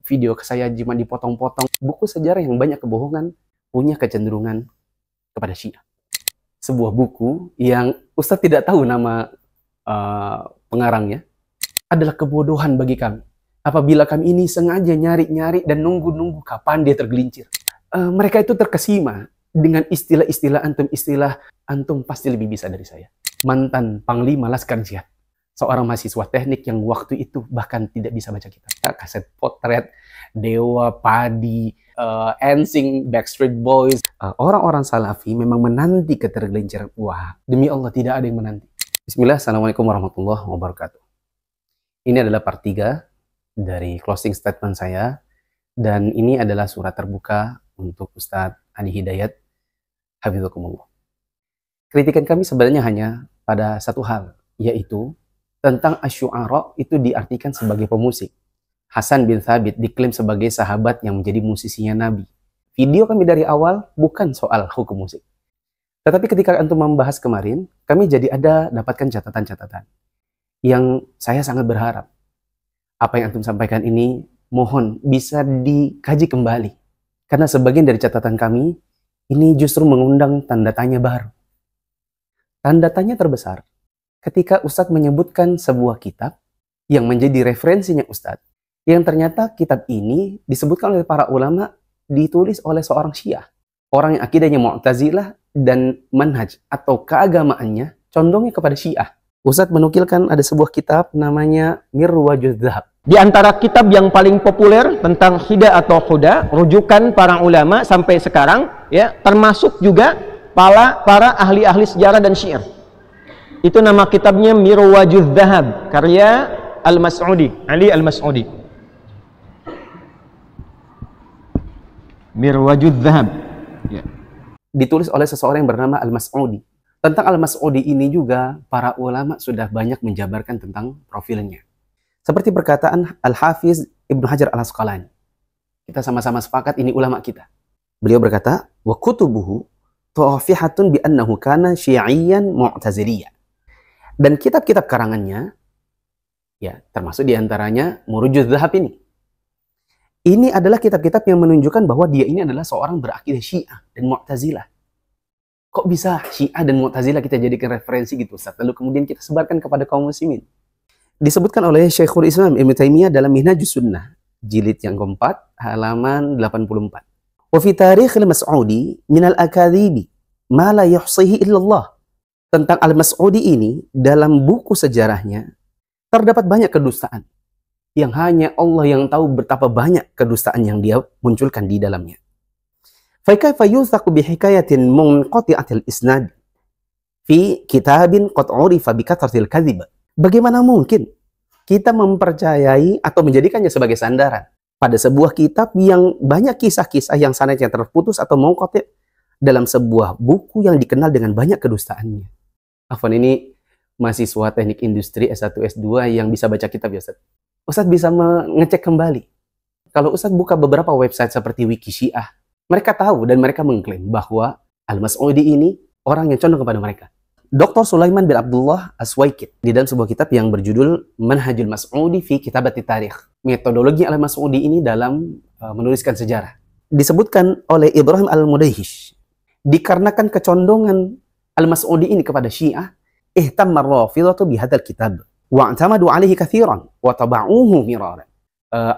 video saya cuma dipotong-potong. Buku sejarah yang banyak kebohongan punya kecenderungan kepada Syiah. Sebuah buku yang Ustadz tidak tahu nama pengarangnya adalah kebodohan bagi kami. Apabila kami ini sengaja nyari-nyari dan nunggu-nunggu kapan dia tergelincir. Mereka itu terkesima dengan istilah-istilah antum pasti lebih bisa dari saya. Mantan Panglima Laskar Jihad. Seorang mahasiswa teknik yang waktu itu bahkan tidak bisa baca kitab. Kaset potret, Dewa, Padi, NSYNC, Backstreet Boys. Orang-orang Salafi memang menanti ketergelinciran. Wah, demi Allah tidak ada yang menanti. Bismillah, Assalamualaikum warahmatullahi wabarakatuh. Ini adalah part 3 dari closing statement saya. Dan ini adalah surat terbuka untuk Ustadz Adi Hidayat. Hafizakumullah. Kritikan kami sebenarnya hanya pada satu hal, yaitu tentang Asy-Syu'ara itu diartikan sebagai pemusik. Hasan bin Thabit diklaim sebagai sahabat yang menjadi musisinya Nabi. Video kami dari awal bukan soal hukum musik. Tetapi ketika antum membahas kemarin, kami jadi ada dapatkan catatan-catatan yang saya sangat berharap apa yang antum sampaikan ini mohon bisa dikaji kembali. Karena sebagian dari catatan kami ini justru mengundang tanda tanya baru. Tanda tanya terbesar ketika Ustadz menyebutkan sebuah kitab yang menjadi referensinya Ustadz, yang ternyata kitab ini disebutkan oleh para ulama ditulis oleh seorang Syiah, orang yang akidahnya Mu'tazilah dan manhaj atau keagamaannya condongnya kepada Syiah. Ustadz menukilkan ada sebuah kitab namanya Mirwajuz Dzahab. Di antara kitab yang paling populer tentang Hida atau Huda, rujukan para ulama sampai sekarang, ya, termasuk juga para ahli-ahli sejarah dan syair. Itu nama kitabnya Mirwajuz Dzahab, karya Al-Mas'udi, Ali Al-Mas'udi. Mirwajuz Dzahab. Ya. Ditulis oleh seseorang yang bernama Al-Mas'udi. Tentang Al-Mas'udi ini juga para ulama sudah banyak menjabarkan tentang profilnya. Seperti perkataan Al-Hafiz Ibnu Hajar Al-Asqalani. Kita sama-sama sepakat ini ulama kita. Beliau berkata, "Wa kutubuhu tafihatun bi annahu kana syi'iyyan mu'taziliyyan." Dan kitab-kitab karangannya, ya termasuk diantaranya Mirwajuz Dzahab ini. Ini adalah kitab-kitab yang menunjukkan bahwa dia ini adalah seorang berakidah Syiah dan Mu'tazilah. Kok bisa Syiah dan Mu'tazilah kita jadikan referensi gitu, Ustaz? Lalu kemudian kita sebarkan kepada kaum muslimin. Disebutkan oleh Syekhul Islam Ibnu Taimiyah dalam Minhajus Sunnah, jilid yang keempat, halaman 84. Wa fi tarikh al-Mas'udi min al-akadhibi ma la yuhsihi illallah. Tentang Al-Mas'udi ini, dalam buku sejarahnya, terdapat banyak kedustaan. Yang hanya Allah yang tahu betapa banyak kedustaan yang dia munculkan di dalamnya. فَكَيْفَ يُوثَقُ بِحِكَايَةٍ مُنْقَطِعَةِ الْإِسْنَادِ فِي كِتَابٍ قَدْ عُرِفَ بِكَثْرَةِ الْكَذِبِ. Bagaimana mungkin kita mempercayai atau menjadikannya sebagai sandaran pada sebuah kitab yang banyak kisah-kisah yang sanadnya terputus atau munqati' dalam sebuah buku yang dikenal dengan banyak kedustaannya. Afwan, ini mahasiswa teknik industri S1, S2 yang bisa baca kitab ya Ustaz. Ustaz bisa mengecek kembali. Kalau Ustaz buka beberapa website seperti Wiki Syiah, mereka tahu dan mereka mengklaim bahwa Al-Mas'udi ini orang yang condong kepada mereka. Dr. Sulaiman bin Abdullah As-Suwaikid di dalam sebuah kitab yang berjudul Manhajul Mas'udi fi Kitabati Tarikh. Metodologi Al-Mas'udi ini dalam menuliskan sejarah. Disebutkan oleh Ibrahim Al-Mudayhish. Dikarenakan kecondongan Al-Mas'udi ini kepada Syiah, ihtamma ar-Rafidhah bihadzal kitab wa i'tamadu 'alaihi katsiran wa taba'uhu miraran.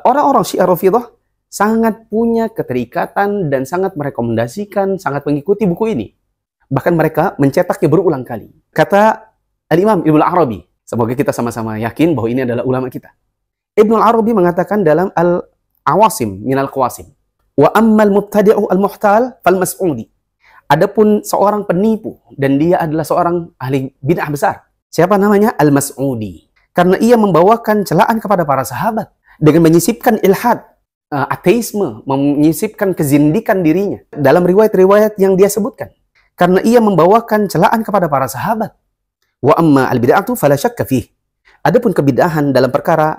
Orang-orang Syiah Rafidhah sangat punya keterikatan dan sangat merekomendasikan, sangat mengikuti buku ini. Bahkan mereka mencetaknya berulang kali. Kata Al-Imam Ibnu Arabi, semoga kita sama-sama yakin bahwa ini adalah ulama kita. Ibnu Arabi mengatakan dalam Al-Awasim min Al-Qawasim, wa ammal mubtadi'u al-muhtal fal Mas'udi. Adapun seorang penipu dan dia adalah seorang ahli bid'ah besar. Siapa namanya? Al-Mas'udi. Karena ia membawakan celaan kepada para sahabat dengan menyisipkan ilhad, ateisme, menyisipkan kezindikan dirinya dalam riwayat-riwayat yang dia sebutkan. Karena ia membawakan celaan kepada para sahabat. Wa amma al-bid'atu fala syakka fih. Adapun kebid'ahan dalam perkara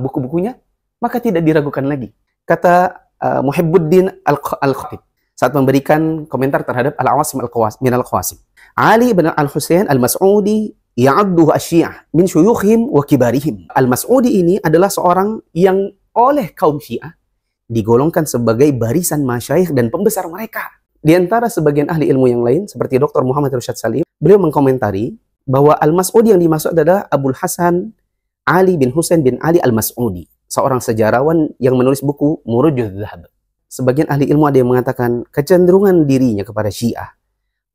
buku-bukunya, maka tidak diragukan lagi. Kata Muhibbuddin Al-Khatib saat memberikan komentar terhadap Al-Awasim min Al-Qawasim. Ali bin Al-Husain Al-Mas'udi ya'adduhu asy-Syiah min syuyukhihim wa kibarihim. Al-Mas'udi ini adalah seorang yang oleh kaum Syiah digolongkan sebagai barisan masyayikh dan pembesar mereka. Di antara sebagian ahli ilmu yang lain, seperti Dr. Muhammad Irsyad Salim, beliau mengkomentari bahwa Al-Mas'udi yang dimaksud adalah Abul Hasan Ali bin Husain bin Ali Al-Mas'udi, seorang sejarawan yang menulis buku Murujuz Dzahab. Sebagian ahli ilmu ada yang mengatakan kecenderungan dirinya kepada Syiah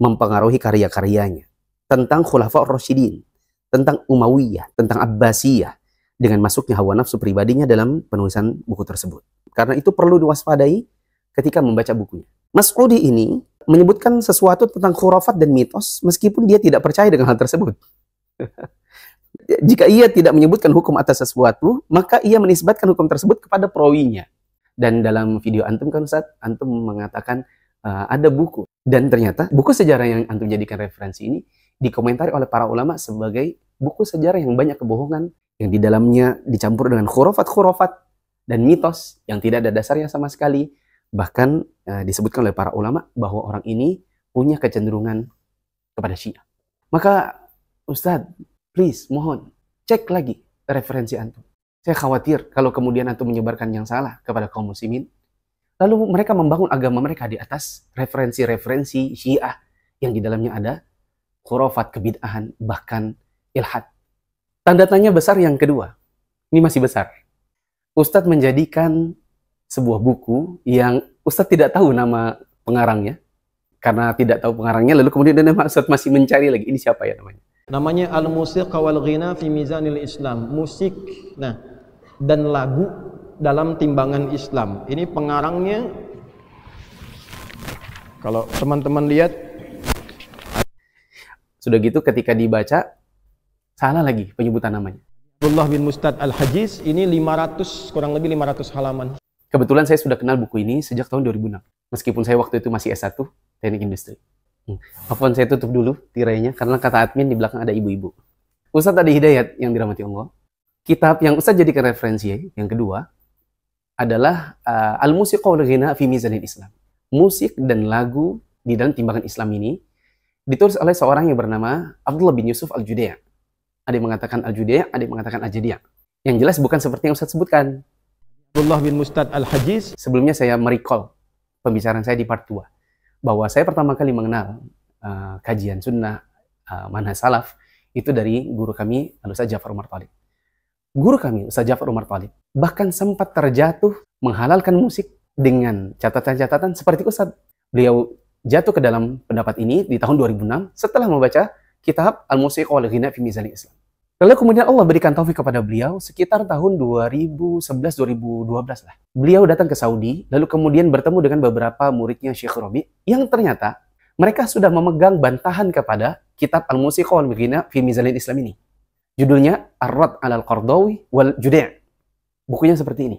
mempengaruhi karya-karyanya tentang Khulafaur Rasyidin, tentang Umayyah, tentang Abbasiyah, dengan masuknya hawa nafsu pribadinya dalam penulisan buku tersebut. Karena itu perlu diwaspadai ketika membaca bukunya. Mas'udi ini menyebutkan sesuatu tentang khurafat dan mitos meskipun dia tidak percaya dengan hal tersebut. Jika ia tidak menyebutkan hukum atas sesuatu, maka ia menisbatkan hukum tersebut kepada perawinya. Dan dalam video antum kan Ustaz, antum mengatakan ada buku. Dan ternyata buku sejarah yang antum jadikan referensi ini dikomentari oleh para ulama sebagai buku sejarah yang banyak kebohongan, yang di dalamnya dicampur dengan khurafat-khurafat dan mitos yang tidak ada dasarnya sama sekali. Bahkan disebutkan oleh para ulama bahwa orang ini punya kecenderungan kepada Syiah. Maka Ustadz, please, mohon, cek lagi referensi antum. Saya khawatir kalau kemudian antum menyebarkan yang salah kepada kaum muslimin, lalu mereka membangun agama mereka di atas referensi-referensi Syiah yang di dalamnya ada khurafat, kebid'ahan, bahkan ilhad. Tanda tanya besar yang kedua, ini masih besar. Ustadz menjadikan sebuah buku yang Ustadz tidak tahu nama pengarangnya. Karena tidak tahu pengarangnya, lalu kemudian Ustadz masih mencari lagi, ini siapa ya namanya? Namanya Al-Musiqa wal Ghina fi Mizanil Islam. Musik, nah, dan lagu dalam timbangan Islam. Ini pengarangnya, kalau teman-teman lihat, sudah gitu ketika dibaca, salah lagi penyebutan namanya. Abdullah bin Mustad Al-Hajiz, ini 500, kurang lebih 500 halaman. Kebetulan saya sudah kenal buku ini sejak tahun 2006. Meskipun saya waktu itu masih S1, Teknik Industri. Afwan, saya tutup dulu tirainya, karena kata admin di belakang ada ibu-ibu. Ustadz Adi Hidayat yang dirahmati Allah, kitab yang Ustadz jadikan referensi yang kedua adalah Al-Musiqa wal Ghina fi Mizanil Islam. Musik dan lagu di dalam timbangan Islam ini ditulis oleh seorang yang bernama Abdullah bin Yusuf Al-Judai'. Ada yang mengatakan Al-Judai', ada yang mengatakan Al-Jadiyah. Yang jelas bukan seperti yang Ustadz sebutkan. Abdullah bin Mustad Al-Hajiz. Sebelumnya saya merecall pembicaraan saya di part 2. Bahwa saya pertama kali mengenal kajian sunnah, manhaj salaf, itu dari guru kami, Ustaz Ja'far Umar Thalib. Guru kami, Ustaz Ja'far Umar Thalib, bahkan sempat terjatuh menghalalkan musik dengan catatan-catatan seperti Ustaz. Beliau jatuh ke dalam pendapat ini di tahun 2006 setelah membaca kitab Al-Musiqa wal Ghina fi Mizanil Islam. Lalu kemudian Allah berikan taufik kepada beliau sekitar tahun 2011-2012 lah. Beliau datang ke Saudi, lalu kemudian bertemu dengan beberapa muridnya Syekh Rabi, yang ternyata mereka sudah memegang bantahan kepada kitab Al-Musiqa wal Ghina fi Mizanil Islam ini. Judulnya Ar-Rad 'alal Qardawi wal Judai'. Bukunya seperti ini.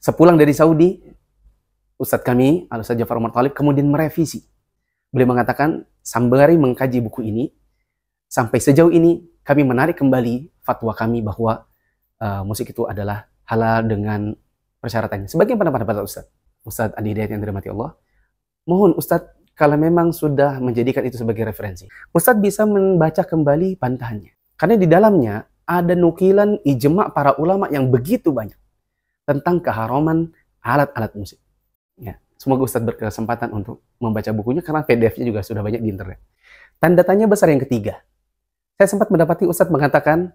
Sepulang dari Saudi, Ustadz kami, Al-Ustadz Ja'far Umar Thalib, kemudian merevisi. Beliau mengatakan, sembari mengkaji buku ini, sampai sejauh ini kami menarik kembali fatwa kami bahwa musik itu adalah halal dengan persyaratannya. Sebagian pendapat Ustadz Adi Hidayat yang dirahmati Allah, mohon Ustadz, kalau memang sudah menjadikan itu sebagai referensi, Ustadz bisa membaca kembali bantahannya. Karena di dalamnya ada nukilan ijma' para ulama yang begitu banyak tentang keharaman alat-alat musik. Ya, semoga Ustadz berkesempatan untuk membaca bukunya karena PDF-nya juga sudah banyak di internet. Tanda tanya besar yang ketiga. Saya sempat mendapati Ustadz mengatakan,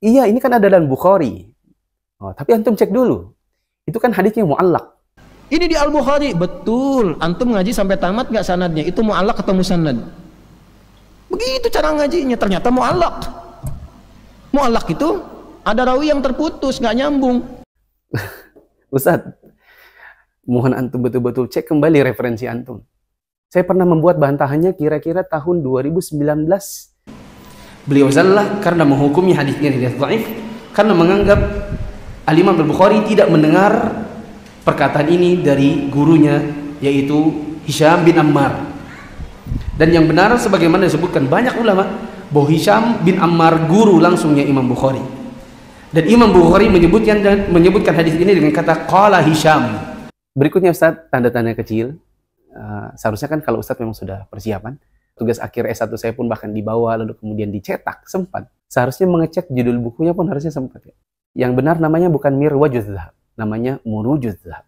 iya ini kan ada dalam Bukhari. Oh, tapi antum cek dulu. Itu kan haditsnya mu'allaq. Ini di Al-Bukhari. Betul. Antum ngaji sampai tamat nggak sanadnya? Itu mu'allaq atau musannad? Begitu cara ngajinya. Ternyata mu'allaq. Mu'allaq itu ada rawi yang terputus, nggak nyambung. Ustadz, mohon antum betul-betul cek kembali referensi antum. Saya pernah membuat bantahannya kira-kira tahun 2019. Beliau zallah karena menghukumi hadisnya tidak dhaif, karena menganggap Al-Imam Al-Bukhari tidak mendengar perkataan ini dari gurunya, yaitu Hisham bin Ammar. Dan yang benar sebagaimana disebutkan banyak ulama, bahwa Hisham bin Ammar guru langsungnya Imam Bukhari. Dan Imam Bukhari menyebutkan hadis ini dengan kata qala Hisham. Berikutnya Ustaz, tanda-tanda kecil. Seharusnya kan kalau Ustadz memang sudah persiapan, tugas akhir S1 saya pun bahkan dibawa lalu kemudian dicetak, sempat. Seharusnya mengecek judul bukunya pun harusnya sempat ya. Yang benar namanya bukan Mirwajuz Dzahab, namanya Murujuz Dzahab.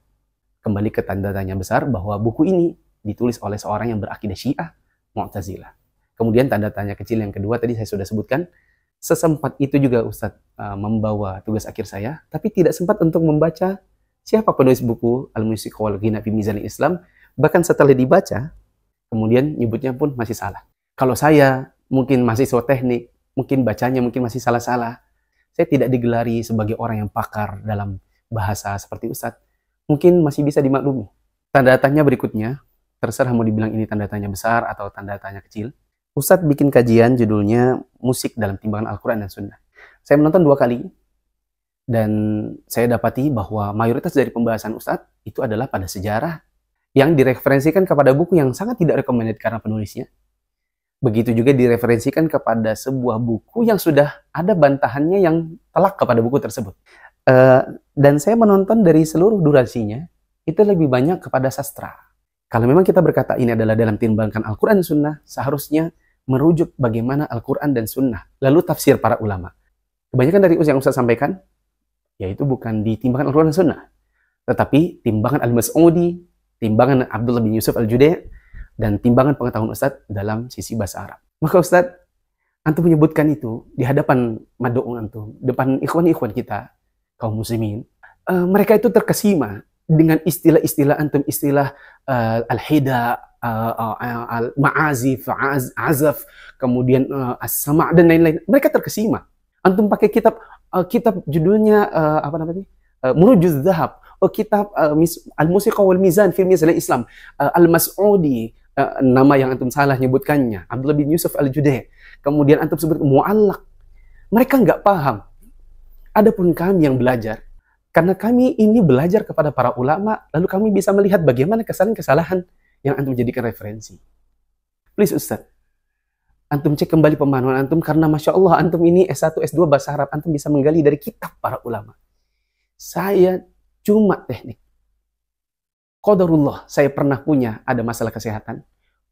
Kembali ke tanda tanya besar bahwa buku ini ditulis oleh seorang yang berakidah Syiah Mu'tazilah. Kemudian tanda tanya kecil yang kedua tadi saya sudah sebutkan, sesempat itu juga Ustadz membawa tugas akhir saya, tapi tidak sempat untuk membaca siapa penulis buku Al-Musiq wal Ghina fi Mizanil Islam. Bahkan setelah dibaca, kemudian nyebutnya pun masih salah. Kalau saya mungkin mahasiswa teknik, mungkin bacanya mungkin masih salah-salah. Saya tidak digelari sebagai orang yang pakar dalam bahasa seperti Ustadz. Mungkin masih bisa dimaklumi. Tanda tanya berikutnya, terserah mau dibilang ini tanda tanya besar atau tanda tanya kecil. Ustadz bikin kajian judulnya Musik dalam Timbangan Al-Quran dan Sunnah. Saya menonton 2 kali, dan saya dapati bahwa mayoritas dari pembahasan Ustadz itu adalah pada sejarah yang direferensikan kepada buku yang sangat tidak recommended karena penulisnya. Begitu juga direferensikan kepada sebuah buku yang sudah ada bantahannya yang telak kepada buku tersebut. Dan saya menonton dari seluruh durasinya, itu lebih banyak kepada sastra. Kalau memang kita berkata ini adalah dalam timbangan Al-Quran dan Sunnah, seharusnya merujuk bagaimana Al-Quran dan Sunnah, lalu tafsir para ulama. Kebanyakan dari yang Ustaz sampaikan, yaitu bukan di timbangan Al-Quran dan Sunnah, tetapi timbangan Al-Mas'udi, timbangan Abdullah bin Yusuf Al-Judai, dan timbangan pengetahuan Ustaz dalam sisi bahasa Arab. Maka Ustaz, antum menyebutkan itu di hadapan mad'u antum, depan ikhwan-ikhwan kita, kaum muslimin, mereka itu terkesima dengan istilah-istilah antum, istilah al-hida, al-ma'azif, azaf, kemudian as-sama' dan lain-lain. Mereka terkesima. Antum pakai kitab judulnya Murujuz Dzahab, kitab Al-Musiq wal Mizan fi Mizanil Islam, Al-Mas'udi, nama yang antum salah nyebutkannya, Abdullah bin Yusuf Al-Judai. Kemudian antum sebut mu'allaq. Mereka nggak paham. Adapun kami yang belajar, karena kami ini belajar kepada para ulama, lalu kami bisa melihat bagaimana kesalahan-kesalahan yang antum jadikan referensi. Please Ustaz, antum cek kembali pemahaman antum, karena Masya Allah antum ini S1, S2 bahasa Arab, antum bisa menggali dari kitab para ulama. Saya cuma teknik. Qadarullah, saya pernah punya ada masalah kesehatan.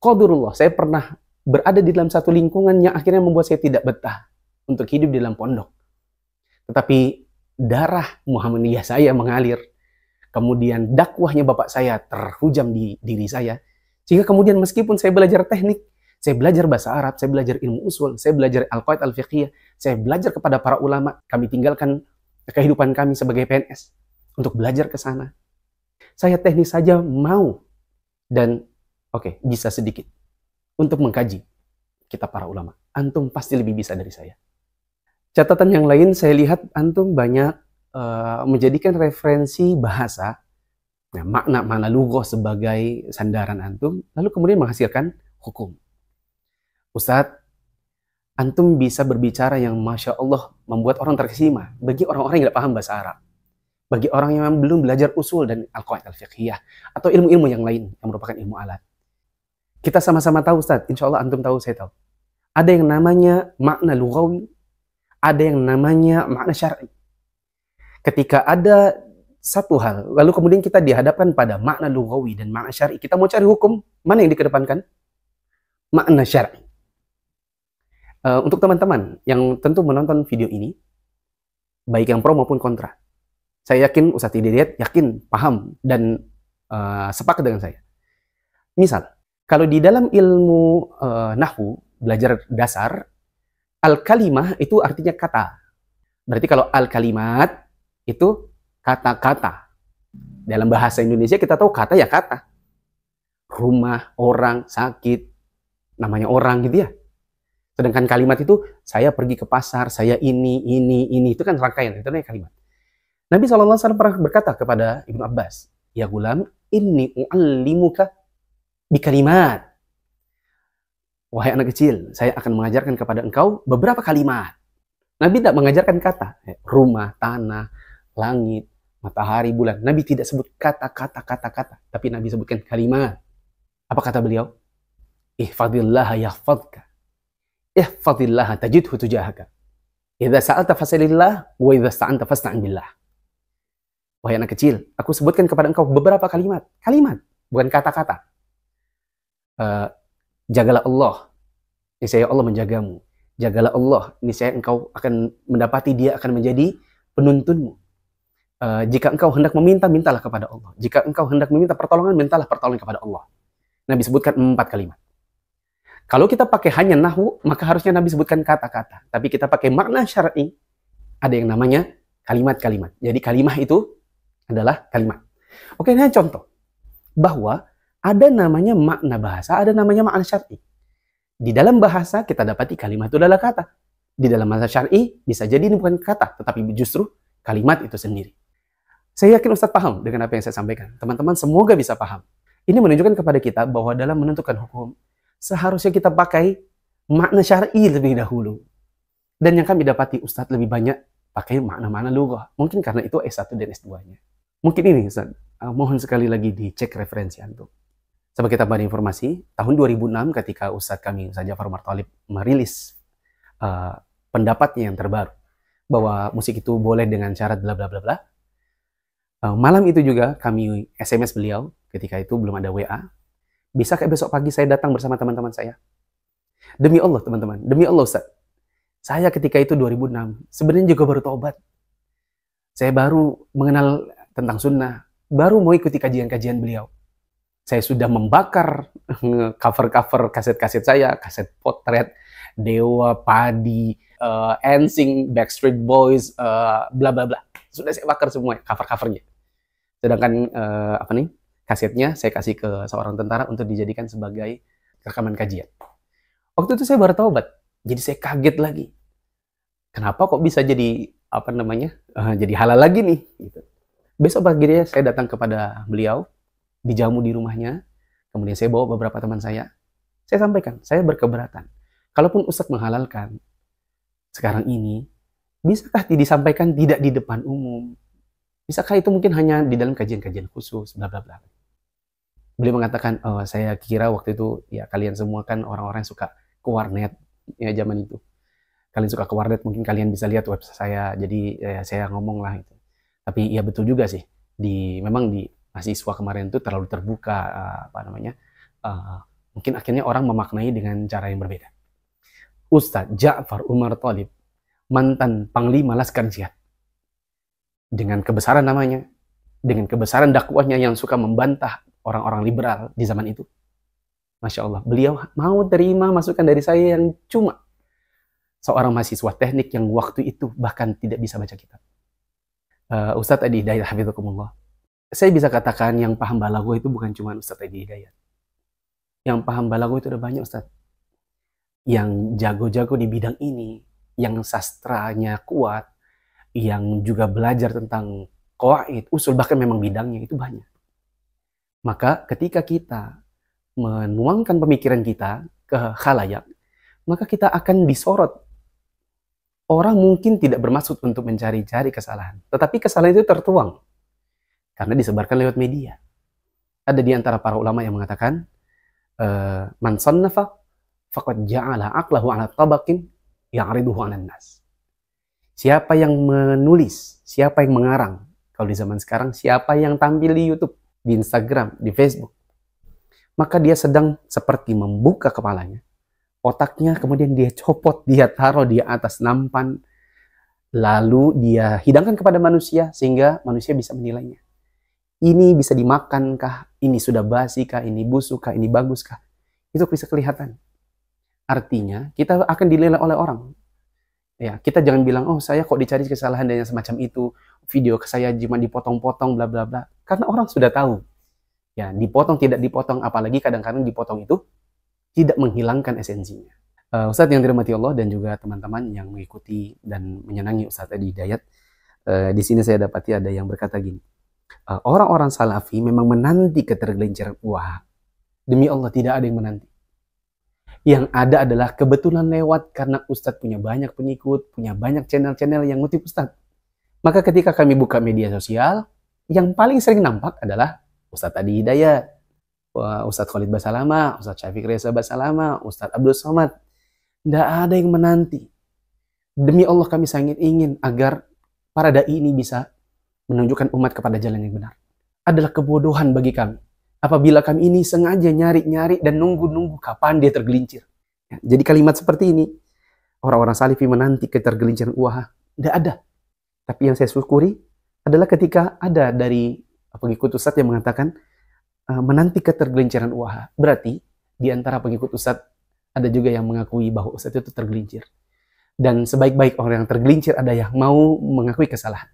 Qadarullah, saya pernah berada di dalam satu lingkungan yang akhirnya membuat saya tidak betah untuk hidup di dalam pondok. Tetapi darah Muhammadiyah saya mengalir. Kemudian dakwahnya bapak saya terhujam di diri saya. Sehingga kemudian meskipun saya belajar teknik, saya belajar bahasa Arab, saya belajar ilmu usul, saya belajar al-qaid al-fiqhiyah, saya belajar kepada para ulama, kami tinggalkan kehidupan kami sebagai PNS untuk belajar ke sana. Saya teknis saja mau, dan bisa sedikit untuk mengkaji kitab para ulama. Antum pasti lebih bisa dari saya. Catatan yang lain, saya lihat antum banyak menjadikan referensi bahasa, makna lughah sebagai sandaran antum, lalu kemudian menghasilkan hukum. Ustadz, antum bisa berbicara yang Masya Allah membuat orang terkesima bagi orang-orang yang tidak paham bahasa Arab, bagi orang yang belum belajar usul dan al-qaid al-fiqhiyah, atau ilmu-ilmu yang lain yang merupakan ilmu alat. Kita sama-sama tahu Ustadz, insya Allah antum tahu, saya tahu. Ada yang namanya makna lughawi, ada yang namanya makna syar'i. Ketika ada satu hal, lalu kemudian kita dihadapkan pada makna lughawi dan makna syar'i, kita mau cari hukum, mana yang dikedepankan? Makna syar'i. Untuk teman-teman yang tentu menonton video ini, baik yang pro maupun kontra, saya yakin Ustadz Hidayat yakin, paham, dan sepakat dengan saya. Misal, kalau di dalam ilmu nahwu, belajar dasar, al-kalimah itu artinya kata. Berarti kalau al-kalimat itu kata-kata. Dalam bahasa Indonesia kita tahu kata ya kata. Rumah, orang, sakit, namanya orang gitu ya. Sedangkan kalimat itu, saya pergi ke pasar, saya ini, itu kan rangkaian, itu namanya kalimat. Nabi SAW pernah berkata kepada Ibnu Abbas, ya gulam, inni u'allimuka bi kalimat. Wahai anak kecil, saya akan mengajarkan kepada engkau beberapa kalimat. Nabi tidak mengajarkan kata. Rumah, tanah, langit, matahari, bulan. Nabi tidak sebut kata. Tapi Nabi sebutkan kalimat. Apa kata beliau? Ihfadillaha yahfadka. Ihfadillaha tajidhu tujahaka. Idza sa'alta fas'alillah, wa idza sta'anta fasta'in billah. Wahai anak kecil, aku sebutkan kepada engkau beberapa kalimat. Kalimat, bukan kata-kata. Jagalah Allah, niscaya Allah menjagamu. Jagalah Allah, niscaya engkau akan mendapati dia akan menjadi penuntunmu. Jika engkau hendak meminta, mintalah kepada Allah. Jika engkau hendak meminta pertolongan, mintalah pertolongan kepada Allah. Nabi sebutkan 4 kalimat. Kalau kita pakai hanya nahwu, maka harusnya Nabi sebutkan kata-kata. Tapi kita pakai makna syar'i, ada yang namanya kalimat-kalimat. Jadi kalimah itu adalah kalimat. Oke, ini contoh. Bahwa ada namanya makna bahasa, ada namanya makna syar'i. Di dalam bahasa kita dapati kalimat itu adalah kata. Di dalam bahasa syar'i bisa jadi ini bukan kata, tetapi justru kalimat itu sendiri. Saya yakin Ustadz paham dengan apa yang saya sampaikan. Teman-teman semoga bisa paham. Ini menunjukkan kepada kita bahwa dalam menentukan hukum, seharusnya kita pakai makna syar'i lebih dahulu. Dan yang kami dapati Ustadz lebih banyak pakai makna-makna lughah. Mungkin karena itu S1 dan S2-nya. Mungkin ini Ustadz, mohon sekali lagi dicek referensi antum. Sebagai tambahan informasi, tahun 2006 ketika Ustadz kami, Ustadz Ja'far Umar Thalib, merilis pendapatnya yang terbaru, bahwa musik itu boleh dengan syarat bla bla bla bla. Malam itu juga kami SMS beliau, ketika itu belum ada WA. Bisa kayak besok pagi saya datang bersama teman-teman saya? Demi Allah teman-teman, demi Allah Ustaz. Saya ketika itu 2006, sebenarnya juga baru taubat. Saya baru mengenal tentang sunnah, baru mau ikuti kajian-kajian beliau. Saya sudah membakar cover-cover kaset-kaset saya, kaset potret, Dewa, Padi, NSYNC, Backstreet Boys, bla bla bla. Sudah saya bakar semua cover-covernya. Sedangkan kasetnya saya kasih ke seorang tentara untuk dijadikan sebagai rekaman kajian. Waktu itu saya baru taubat, jadi saya kaget lagi. Kenapa kok bisa jadi jadi halal lagi nih? Gitu. Besok paginya saya datang kepada beliau, dijamu di rumahnya. Kemudian saya bawa beberapa teman saya. Saya sampaikan, saya berkeberatan. Kalaupun Ustadz menghalalkan sekarang ini, bisakah disampaikan tidak di depan umum? Bisakah itu mungkin hanya di dalam kajian-kajian khusus, bla bla bla. Beliau mengatakan, saya kira waktu itu ya kalian semua kan orang-orang yang suka ke warnet ya zaman itu. Kalian suka ke warnet, mungkin kalian bisa lihat website saya. Jadi ya, saya ngomong lah itu. Tapi ya betul juga sih. Memang di mahasiswa kemarin itu terlalu terbuka mungkin akhirnya orang memaknai dengan cara yang berbeda. Ustadz Ja'far Umar Thalib, mantan Panglima Laskar Jihad, dengan kebesaran namanya, dengan kebesaran dakwahnya yang suka membantah orang-orang liberal di zaman itu. Masya Allah, beliau mau terima masukan dari saya yang cuma seorang mahasiswa teknik yang waktu itu bahkan tidak bisa baca kitab. Ustadz Adi Hidayat Hafidhukumullah. Saya bisa katakan yang paham balaghah itu bukan cuma Ustadz Adi Hidayat. Yang paham balaghah itu ada banyak Ustadz. Yang jago-jago di bidang ini, yang sastranya kuat, yang juga belajar tentang qawaid, usul, bahkan memang bidangnya itu banyak. Maka ketika kita menuangkan pemikiran kita ke khalayak, maka kita akan disorot. Orang mungkin tidak bermaksud untuk mencari-cari kesalahan, tetapi kesalahan itu tertuang karena disebarkan lewat media. Ada di antara para ulama yang mengatakan, man sannafa faqad ja'ala aqlahu 'ala tabaqin ya'riduhu 'alan nas. Siapa yang menulis, siapa yang mengarang, kalau di zaman sekarang siapa yang tampil di YouTube, di Instagram, di Facebook, maka dia sedang seperti membuka kepalanya, otaknya kemudian dia copot, dia taruh di atas nampan, lalu dia hidangkan kepada manusia sehingga manusia bisa menilainya. Ini bisa dimakankah? Ini sudah basi kah? Ini busuk kah? Ini bagus kah? Itu bisa kelihatan. Artinya kita akan dinilai oleh orang. Ya, kita jangan bilang, oh saya kok dicari kesalahan dan yang semacam itu, video ke saya cuma dipotong-potong, bla bla bla. Karena orang sudah tahu. Ya, dipotong tidak dipotong, apalagi kadang-kadang dipotong itu tidak menghilangkan esensinya. Ustadz yang dirahmati Allah dan juga teman-teman yang mengikuti dan menyenangi Ustadz Adi Hidayat, di sini saya dapati ada yang berkata gini, orang-orang salafi memang menanti ketergelinciran. Wah, demi Allah tidak ada yang menanti. Yang ada adalah kebetulan lewat karena Ustadz punya banyak pengikut, punya banyak channel-channel yang ngutip Ustadz. Maka ketika kami buka media sosial, yang paling sering nampak adalah Ustadz Adi Hidayat, Ustadz Khalid Basalama, Ustadz Syafiq Reza Basalama, Ustadz Abdul Somad. Tidak ada yang menanti. Demi Allah kami sangat ingin agar para dai ini bisa menunjukkan umat kepada jalan yang benar. Adalah kebodohan bagi kami apabila kami ini sengaja nyari-nyari dan nunggu-nunggu kapan dia tergelincir. Ya, jadi kalimat seperti ini, orang-orang salafi menanti ketergelinciran, wah, tidak ada. Tapi yang saya syukuri adalah ketika ada dari pengikut Ustadz yang mengatakan menanti ketergelinciran UAH. Berarti di antara pengikut Ustadz ada juga yang mengakui bahwa Ustadz itu tergelincir. Dan sebaik-baik orang yang tergelincir ada yang mau mengakui kesalahan.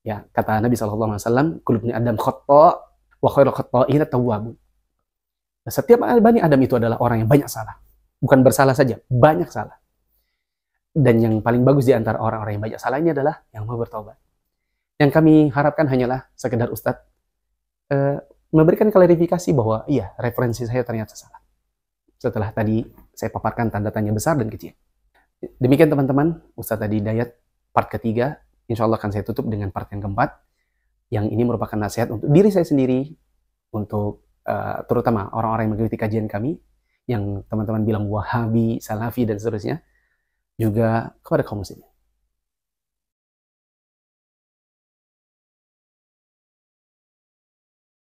Ya, kata Nabi SAW, kullu bani Adam khata' wa khairul khata'ina tawwabun. Setiap Bani Adam itu adalah orang yang banyak salah. Bukan bersalah saja, banyak salah. Dan yang paling bagus di antara orang-orang yang banyak salah ini adalah yang mau bertobat. Yang kami harapkan hanyalah sekedar Ustadz memberikan klarifikasi bahwa iya, referensi saya ternyata salah. Setelah tadi saya paparkan tanda tanya besar dan kecil. Demikian teman-teman, Ustadz Adi Hidayat part ketiga. Insya Allah akan saya tutup dengan part yang keempat. Yang ini merupakan nasihat untuk diri saya sendiri, untuk terutama orang-orang yang mengikuti kajian kami, yang teman-teman bilang Wahabi, Salafi, dan seterusnya, juga kepada kaum muslimin.